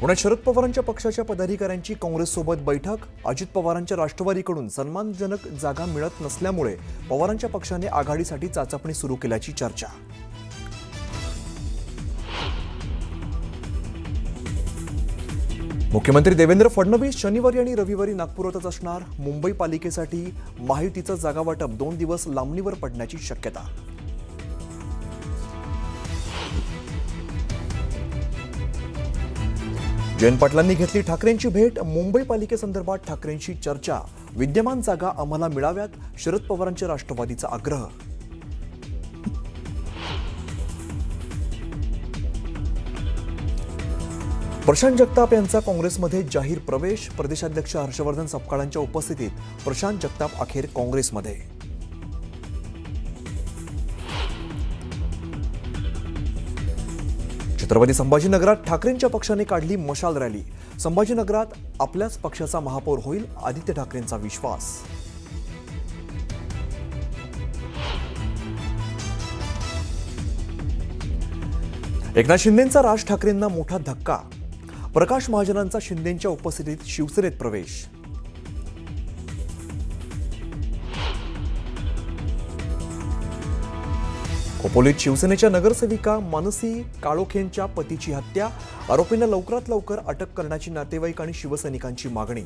पुण्यात शरद पवारांच्या पक्षाच्या पदाधिकाऱ्यांची काँग्रेससोबत बैठक। अजित पवारांच्या राष्ट्रवादीकडून सन्मानजनक जागा मिळत नसल्यामुळे पवारांच्या पक्षाने आघाडीसाठी चाचपणी सुरू केल्याची चर्चा। मुख्यमंत्री देवेंद्र फडणवीस शनिवारी आणि रविवारी नागपुरातच असणार। मुंबई पालिकेसाठी महायुतीचं जागा वाटप 2 दिवस लांबणीवर पडण्याची शक्यता। जयंत पाटलांनी घेतली ठाकरेंची भेट। मुंबई पालिकेसंदर्भात ठाकरेंशी चर्चा। विद्यमान जागा आम्हाला मिळाव्यात, शरद पवारांच्या राष्ट्रवादीचा आग्रह। प्रशांत जगताप यांचा काँग्रेसमध्ये जाहीर प्रवेश। प्रदेशाध्यक्ष हर्षवर्धन सपकाळांच्या उपस्थितीत प्रशांत जगताप अखेर काँग्रेसमध्ये। छत्रपती संभाजीनगरात ठाकरेंच्या पक्षाने काढली मशाल रॅली। संभाजीनगरात आपल्याच पक्षाचा महापौर होईल, आदित्य ठाकरेंचा विश्वास। एकनाथ शिंदेंचा राज ठाकरेंना मोठा धक्का। प्रकाश महाजनांचा शिंदेंच्या उपस्थितीत शिवसेनेत प्रवेश। खोपोलीत शिवसेनेच्या नगरसेविका मानसी काळोखेंच्या पतीची हत्या। आरोपींना लवकरात लवकर अटक करण्याची नातेवाईक आणि शिवसैनिकांची मागणी।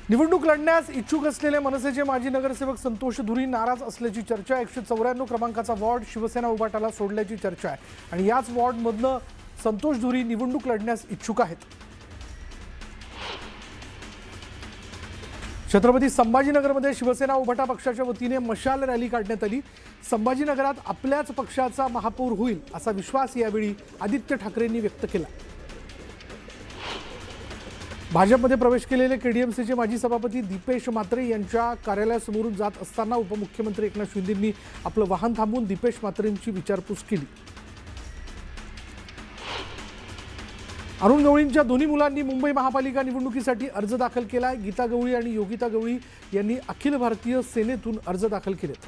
निवडणूक लढण्यास इच्छुक असलेले मनसेचे माजी नगरसेवक संतोष धुरी नाराज असल्याची चर्चा आहे। 194 क्रमांकाचा वॉर्ड शिवसेना उभाटाला सोडल्याची चर्चा आहे आणि याच वॉर्डमधनं संतोष धुरी निवडणूक लढण्यास इच्छुक आहेत। छत्रपती संभाजीनगरमध्ये शिवसेना उभाटा पक्षाच्या वतीने मशाल रॅली काढण्यात आली। संभाजीनगरात आपल्याच पक्षाचा महापौर होईल असा विश्वास यावेळी आदित्य ठाकरेंनी व्यक्त केला। भाजपमध्ये प्रवेश केलेले केडीएमसीचे माजी सभापती दीपेश म्हात्रे यांच्या कार्यालयासमोरून जात असताना उपमुख्यमंत्री एकनाथ शिंदेंनी आपलं वाहन थांबवून दीपेश म्हात्रेंची विचारपूस केली। अरुण गवळींच्या दोन्ही मुलांनी मुंबई महापालिका निवडणुकीसाठी अर्ज दाखल केलाय। गीता गवळी आणि योगिता गवळी यांनी अखिल भारतीय सेनेतून अर्ज दाखल केलेत।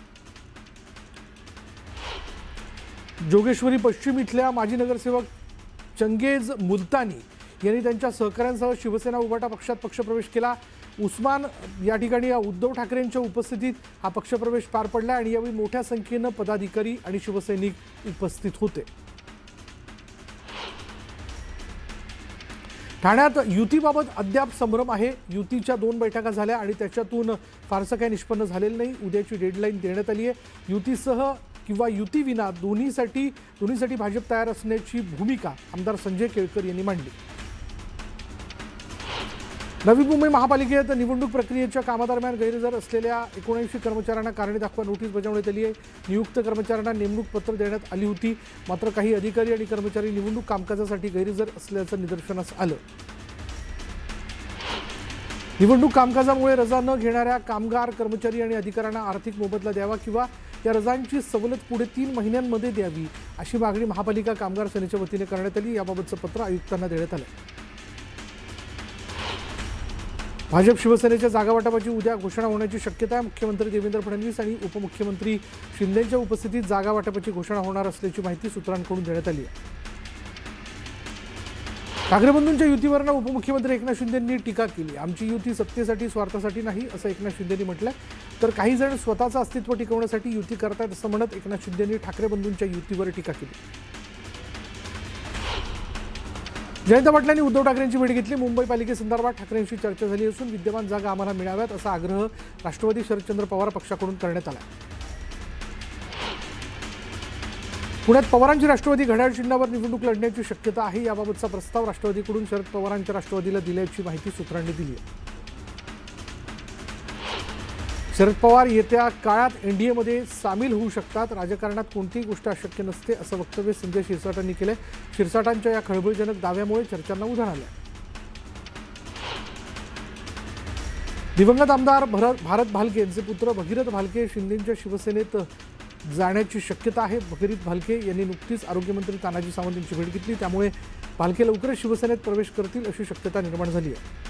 जोगेश्वरी पश्चिम इथल्या माजी नगरसेवक चंगेज मुल्तानी यांनी त्यांच्या सहकाऱ्यांसह शिवसेना उभाटा पक्षात पक्षप्रवेश केला। उस्मान या ठिकाणी उद्धव ठाकरेंच्या उपस्थितीत हा पक्षप्रवेश पार पडला आणि यावेळी मोठ्या संख्येनं पदाधिकारी आणि शिवसैनिक उपस्थित होते। ठाण्यात युतीबाबत अद्याप संभ्रम आहे। युतीच्या 2 बैठका झाल्या आणि त्याच्यातून फारसं काही निष्पन्न झालेलं नाही। उद्याची डेडलाईन देण्यात आली आहे। युतीसह किंवा युतीविना दोन्हीसाठी भाजप तयार असण्याची भूमिका आमदार संजय केळकर यांनी मांडली। नवी मुंबई महापालिकेत निवडणूक प्रक्रियेच्या कामादरम्यान गैरहजर असलेल्या 79 कर्मचाऱ्यांना कारणे दाखवा नोटीस बजावण्यात आली आहे। नियुक्त कर्मचाऱ्यांना नेमणूक पत्र देण्यात आली होती, मात्र काही अधिकारी आणि कर्मचारी निवडणूक कामकाजासाठी गैरहजर असल्याचं निदर्शनास आलं। निवडणूक कामकाजामुळे रजा न घेणाऱ्या कामगार, कर्मचारी आणि अधिकाऱ्यांना आर्थिक मोबदला द्यावा किंवा या रजांची सवलत पुढे 3 महिन्यांमध्ये द्यावी अशी मागणी महापालिका कामगार सेनेच्या वतीने करण्यात आली। याबाबतचं पत्र आयुक्तांना देण्यात आलं। भाजप शिवसेनेच्या जागा वाटपाची उद्या घोषणा होण्याची शक्यता आहे। मुख्यमंत्री देवेंद्र फडणवीस आणि उपमुख्यमंत्री शिंदेंच्या उपस्थितीत जागा वाटपाची घोषणा होणार असल्याची माहिती सूत्रांकडून देण्यात आली आहे। ठाकरे बंधूंच्या युतीवरनं उपमुख्यमंत्री एकनाथ शिंदेंनी टीका केली। आमची युती सत्तेसाठी स्वार्थासाठी नाही असं एकनाथ शिंदेंनी म्हटलंय, तर काही जण स्वतःचं अस्तित्व टिकवण्यासाठी युती करतात असं म्हणत एकनाथ शिंदेंनी ठाकरे बंधूंच्या युतीवर टीका केली। जयंत पाटलांनी उद्धव ठाकरेंची भेट घेतली। मुंबई पालिकेसंदर्भात ठाकरेंशी चर्चा झाली असून विद्यमान जागा आम्हाला मिळाव्यात असा आग्रह राष्ट्रवादी शरदचंद्र पवार पक्षाकडून करण्यात आला। पुण्यात पवारांची राष्ट्रवादी घड्याळ चिन्हावर निवडणूक लढण्याची शक्यता आहे। याबाबतचा प्रस्ताव राष्ट्रवादीकडून शरद पवारांच्या राष्ट्रवादीला दिल्याची माहिती सूत्रांनी दिली आहे। शरद पवार येत्या काळात एनडीएमध्ये सामील होऊ शकतात। राजकारणात कोणतीही गोष्ट अशक्य नसते असं वक्तव्य संजय शिरसाटांनी केलंय। शिरसाटांच्या या खळबळजनक दाव्यामुळे चर्चांना उधाण आलं। दिवंगत आमदार भारत भालके यांचे पुत्र भगीरथ भालके शिंदेंच्या शिवसेनेत जाण्याची शक्यता आहे। भगीरथ भालके यांनी नुकतीच आरोग्यमंत्री तानाजी सावंत यांची भेट घेतली, त्यामुळे भालके लवकरच शिवसेनेत प्रवेश करतील अशी शक्यता निर्माण झाली आहे।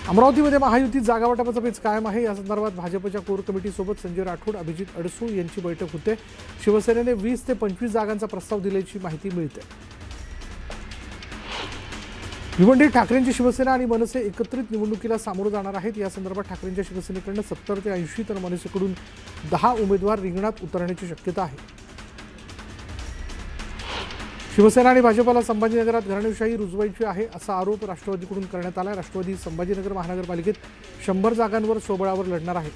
अमरावतीमध्ये महायुतीत जागा वाटपाचा पेच कायम आहे. या संदर्भात भाजपच्या कोर कमिटीसोबत संजय राठोड, अभिजित अडसूळ यांची बैठक होते. शिवसेनेने 20 ते 25 जागांचा प्रस्ताव दिल्याची माहिती मिळते. भिवंडीत ठाकरेंची शिवसेना आणि मनसे एकत्रित निवडणुकीला सामोरं जाणार आहेत. या संदर्भात ठाकरेंच्या शिवसेनेकडून 70 ते 80 तर मनसेकडून 10 उमेदवार रिंगणात उतरण्याची शक्यता आहे. शिवसेना आणि भाजपला संभाजीनगरात घराणेशाही रुजवायची आहे असा आरोप राष्ट्रवादीकडून करण्यात आला. राष्ट्रवादी संभाजीनगर महानगरपालिकेत 100 जागांवर स्वबळावर लढणार आहे.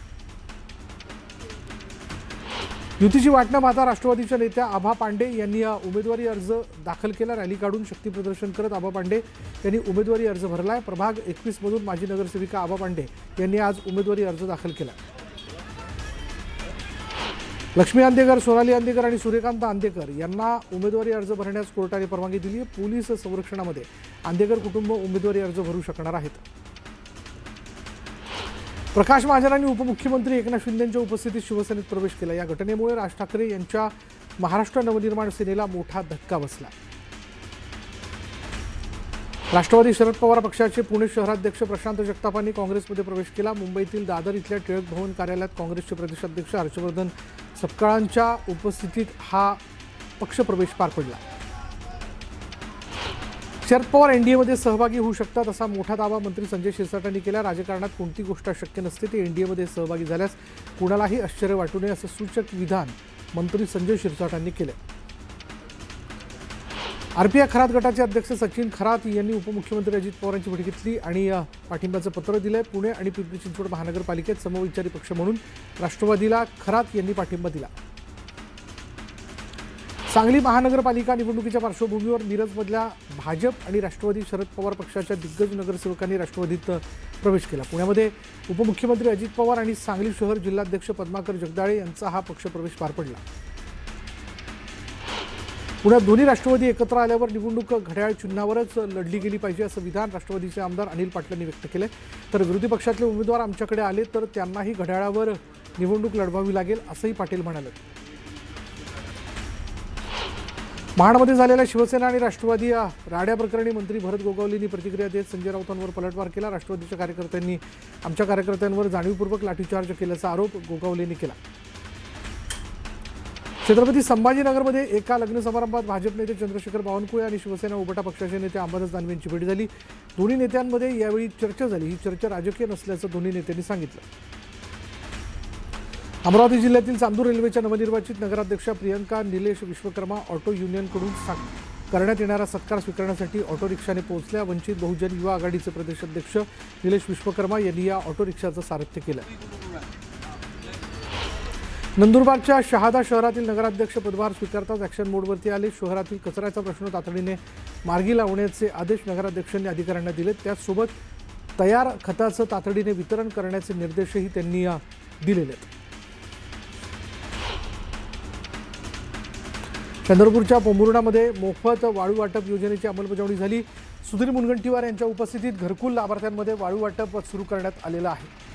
युतीची वाट न पाहता राष्ट्रवादीच्या नेत्या आभा पांडे यांनी उमेदवारी अर्ज दाखल केला. रॅली काढून शक्तीप्रदर्शन करत आभा पांडे यांनी उमेदवारी अर्ज भरलाय. प्रभाग 21 मधून माजी नगरसेविका आभा पांडे यांनी आज उमेदवारी अर्ज दाखल केला. लक्ष्मी आंदेकर, सोनाली आंदेकर आणि सूर्यकांत आंदेकर यांना उमेदवारी अर्ज भरण्यास कोर्टाने परवानगी दिली आहे. पोलीस संरक्षणामध्ये आंदेकर कुटुंब उमेदवारी अर्ज भरू शकणार आहेत. प्रकाश महाजन आणि उपमुख्यमंत्री एकनाथ शिंदेंच्या उपस्थितीत शिवसेनेत प्रवेश केला. या घटनेमुळे राज ठाकरे यांच्या महाराष्ट्र नवनिर्माण सेनेला मोठा धक्का बसला. राष्ट्रवादी शरद पवार पक्षाचे पुणे शहराध्यक्ष प्रशांत जगतापांनी काँग्रेसमध्ये प्रवेश केला. मुंबईतील दादर इथल्या टिळक भवन कार्यालयात काँग्रेसचे प्रदेशाध्यक्ष हर्षवर्धन सपकाळांच्या उपस्थितीत हा पक्षप्रवेश पार पडला. शरद पवार एनडीएमध्ये सहभागी होऊ शकतात असा मोठा दावा मंत्री संजय शिरसाटांनी केला. राजकारणात कोणती गोष्ट अशक्य नसते. ते एनडीएमध्ये सहभागी झाल्यास कुणालाही आश्चर्य वाटू नये असं सूचक विधान मंत्री संजय शिरसाटांनी केलं. आरपीआय खरात गटाचे अध्यक्ष सचिन खरात यांनी उपमुख्यमंत्री अजित पवारांची भेट घेतली आणि पाठिंब्याचं पत्र दिलंय. पुणे आणि पिंपरी चिंचवड महानगरपालिकेत समविचारी पक्ष म्हणून राष्ट्रवादीला खरात यांनी पाठिंबा दिला. सांगली महानगरपालिका निवडणुकीच्या पार्श्वभूमीवर मिरजमधल्या भाजप आणि राष्ट्रवादी शरद पवार पक्षाच्या दिग्गज नगरसेवकांनी राष्ट्रवादीत प्रवेश केला. पुण्यामध्ये उपमुख्यमंत्री अजित पवार आणि सांगली शहर जिल्हाध्यक्ष पद्माकर जगदाळे यांचा हा पक्षप्रवेश पार पडला. पुण्यात दोन्ही राष्ट्रवादी एकत्र आल्यावर निवडणूक घड्याळ चिन्हावरच लढली गेली पाहिजे असं विधान राष्ट्रवादीचे आमदार अनिल पाटलांनी व्यक्त केलं. तर विरोधी पक्षातले उमेदवार आमच्याकडे आले तर त्यांनाही घड्याळावर निवडणूक लढवावी लागेल असंही पाटील म्हणाले. महाडमध्ये झालेल्या शिवसेना आणि राष्ट्रवादी राड्या प्रकरणी मंत्री भरत गोगावलेंनी प्रतिक्रिया देत संजय राऊतांवर पलटवार केला. राष्ट्रवादीच्या कार्यकर्त्यांनी आमच्या कार्यकर्त्यांवर जाणीवपूर्वक लाठीचार्ज केल्याचा आरोप गोगावलेंनी केला. छत्रपती संभाजीनगरमध्ये एका लग्न समारंभात भाजप नेते चंद्रशेखर बावनकुळे आणि शिवसेना उबाटा पक्षाचे नेते अंबादास दानवे यांची भेट झाली. दोन्ही नेत्यांमध्ये यावेळी चर्चा झाली. ही चर्चा राजकीय नसल्याचं दोन्ही नेत्यांनी सांगितलं. अमरावती जिल्ह्यातील चांदूर रेल्वेच्या नवनिर्वाचित नगराध्यक्षा प्रियंका निलेश विश्वकर्मा ऑटो युनियनकडून करण्यात येणारा सत्कार स्वीकारण्यासाठी ऑटो रिक्षाने पोहोचल्या. वंचित बहुजन युवा आघाडीचे प्रदेशाध्यक्ष निलेश विश्वकर्मा यांनी या ऑटो रिक्षाचं सारथ्य केलं. नंदुरबारच्या शहादा शहरातील नगराध्यक्ष पदभार स्वीकारताच ॲक्शन मोडवरती आले. शहरातील कचऱ्याचा प्रश्न तातडीने मार्गी लावण्याचे आदेश नगराध्यक्षांनी अधिकाऱ्यांना दिले. त्याचसोबत तयार खताचं तातडीने वितरण करण्याचे निर्देशही त्यांनी दिलेले आहेत. चंद्रपूरच्या पोंभुर्णामध्ये मोफत वाळू वाटप योजनेची अंमलबजावणी झाली. सुधीर मुनगंटीवार यांच्या उपस्थितीत घरकुल लाभार्थ्यांमध्ये वाळू वाटप सुरू करण्यात आलेलं आहे.